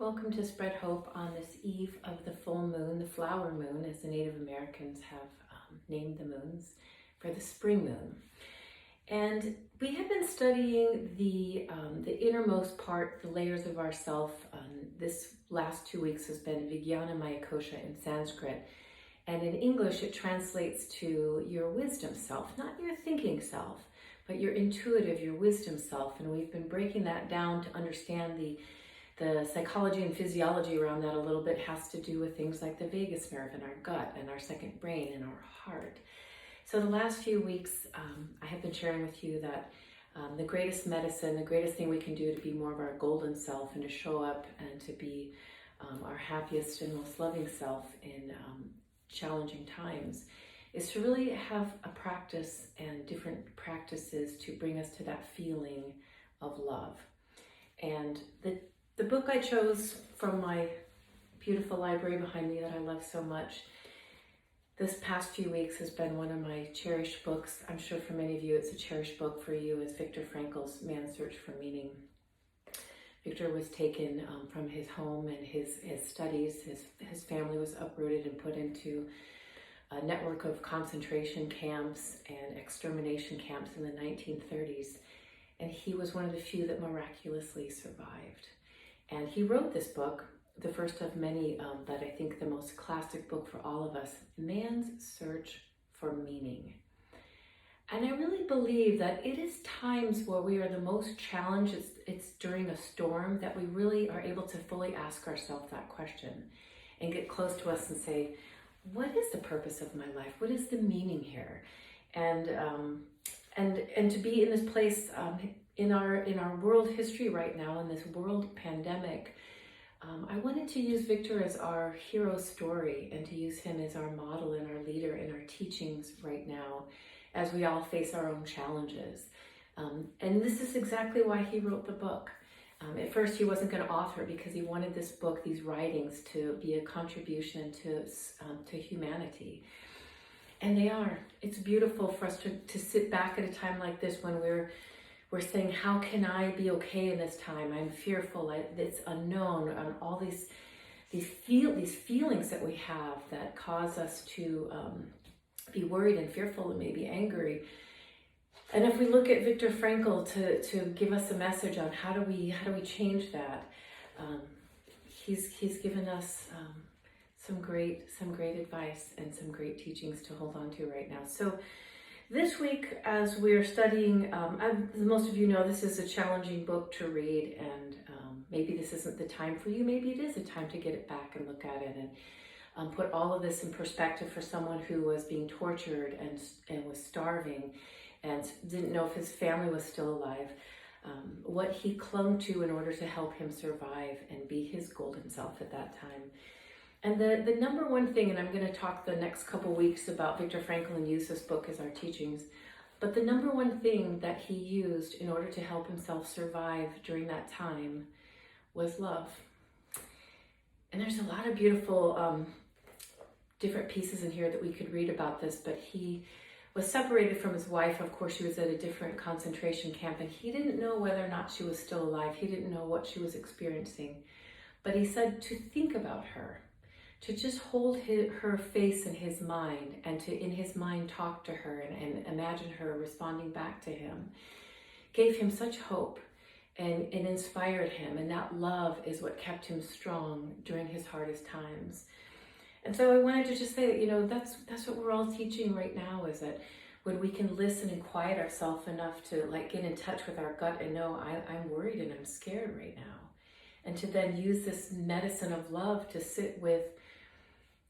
Welcome to Spread Hope on this eve of the full moon, the flower moon, as the Native Americans have named the moons, for the spring moon. And we have been studying the innermost part, the layers of ourself. This last 2 weeks has been Vijnana Maya Kosha in Sanskrit. And in English, it translates to your wisdom self, not your thinking self, but your intuitive, your wisdom self. And we've been breaking that down to understand the psychology and physiology around that a little bit. Has to do with things like the vagus nerve in our gut and our second brain and our heart. So the last few weeks, I have been sharing with you that the greatest medicine, the greatest thing we can do to be more of our golden self and to show up and to be our happiest and most loving self in challenging times is to really have a practice and different practices to bring us to that feeling of love. And the book I chose from my beautiful library behind me that I love so much this past few weeks has been one of my cherished books. I'm sure for many of you it's a cherished book. For you is Viktor Frankl's Man's Search for Meaning. Viktor was taken from his home and his studies. His family was uprooted and put into a network of concentration camps and extermination camps in the 1930s. And he was one of the few that miraculously survived. And he wrote this book, the first of many, but I think the most classic book for all of us, Man's Search for Meaning. And I really believe that it is times where we are the most challenged, it's during a storm, that we really are able to fully ask ourselves that question and get close to us and say, what is the purpose of my life? What is the meaning here? And to be in this place in our world history right now, in this world pandemic, I wanted to use Viktor as our hero story and to use him as our model and our leader in our teachings right now as we all face our own challenges. And this is exactly why he wrote the book. At first he wasn't going to author because he wanted this book, these writings, to be a contribution to humanity. And they are. It's beautiful for us to sit back at a time like this when we're saying, how can I be okay in this time? I'm fearful, it's unknown, all these feelings that we have that cause us to be worried and fearful and maybe angry. And if we look at Viktor Frankl to give us a message on how do we change that, he's given us some great advice and some great teachings to hold on to right now. So this week, as we're studying, most of you know this is a challenging book to read, and maybe this isn't the time for you. Maybe it is a time to get it back and look at it and put all of this in perspective for someone who was being tortured and was starving and didn't know if his family was still alive, what he clung to in order to help him survive and be his golden self at that time. And the number one thing, and I'm going to talk the next couple weeks about Viktor Frankl and use this book as our teachings, but the number one thing that he used in order to help himself survive during that time was love. And there's a lot of beautiful different pieces in here that we could read about this, but he was separated from his wife. Of course, she was at a different concentration camp, and he didn't know whether or not she was still alive. He didn't know what she was experiencing, but he said to think about her, to just hold her face in his mind and to, in his mind, talk to her and imagine her responding back to him, gave him such hope and inspired him. And that love is what kept him strong during his hardest times. And so I wanted to just say that, that's what we're all teaching right now, is that when we can listen and quiet ourselves enough to get in touch with our gut and know I'm worried and I'm scared right now. And to then use this medicine of love to sit with,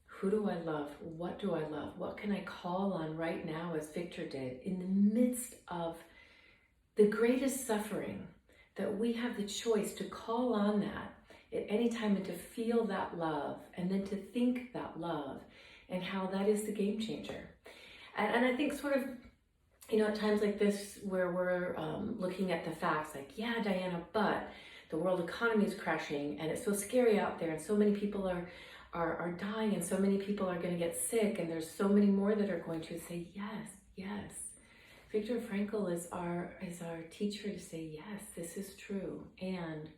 who do I love? What do I love? What can I call on right now, as Viktor did, in the midst of the greatest suffering, that we have the choice to call on that at any time and to feel that love and then to think that love and how that is the game changer. And I think sort of, at times like this where we're looking at the facts like, yeah, Diana, but the world economy is crashing and it's so scary out there and so many people are dying and so many people are going to get sick and there's so many more that are going to say, yes. Viktor Frankl is our teacher to say, yes, this is true. And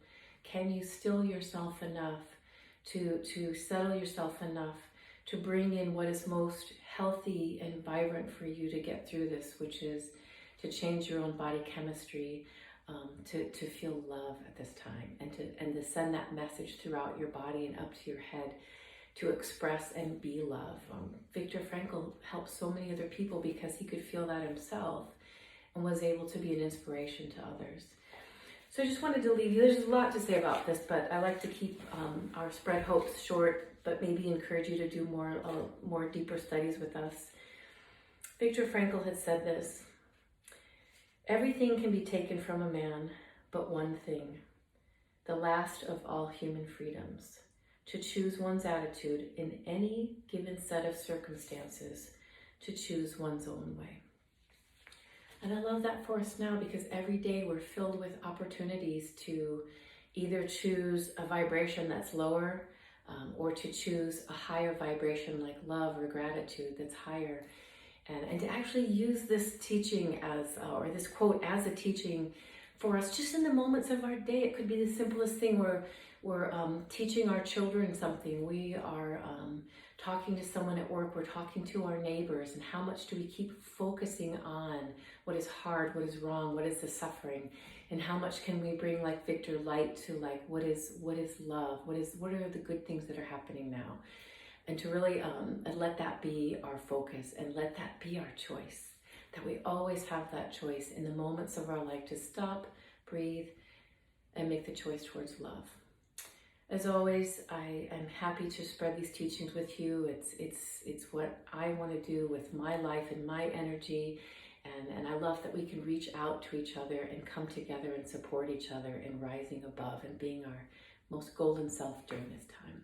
Can you still yourself enough to settle yourself enough to bring in what is most healthy and vibrant for you to get through this, which is to change your own body chemistry, to feel love at this time, and to send that message throughout your body and up to your head, to express and be love. Viktor Frankl helped so many other people because he could feel that himself and was able to be an inspiration to others. So I just wanted to leave you. There's a lot to say about this, but I like to keep our Spread Hopes short, but maybe encourage you to do more deeper studies with us. Viktor Frankl had said this: everything can be taken from a man, but one thing, the last of all human freedoms, to choose one's attitude in any given set of circumstances, to choose one's own way. And I love that for us now, because every day we're filled with opportunities to either choose a vibration that's lower, or to choose a higher vibration like love or gratitude that's higher. And to actually use this teaching or this quote as a teaching for us just in the moments of our day. It could be the simplest thing where we're teaching our children something. We are talking to someone at work. We're talking to our neighbors. And how much do we keep focusing on what is hard, what is wrong, what is the suffering? And how much can we bring, like Viktor, light to like what is love? What are the good things that are happening now? And to really let that be our focus, and let that be our choice. That we always have that choice in the moments of our life to stop, breathe, and make the choice towards love. As always, I am happy to spread these teachings with you. It's what I want to do with my life and my energy. And I love that we can reach out to each other and come together and support each other in rising above and being our most golden self during this time.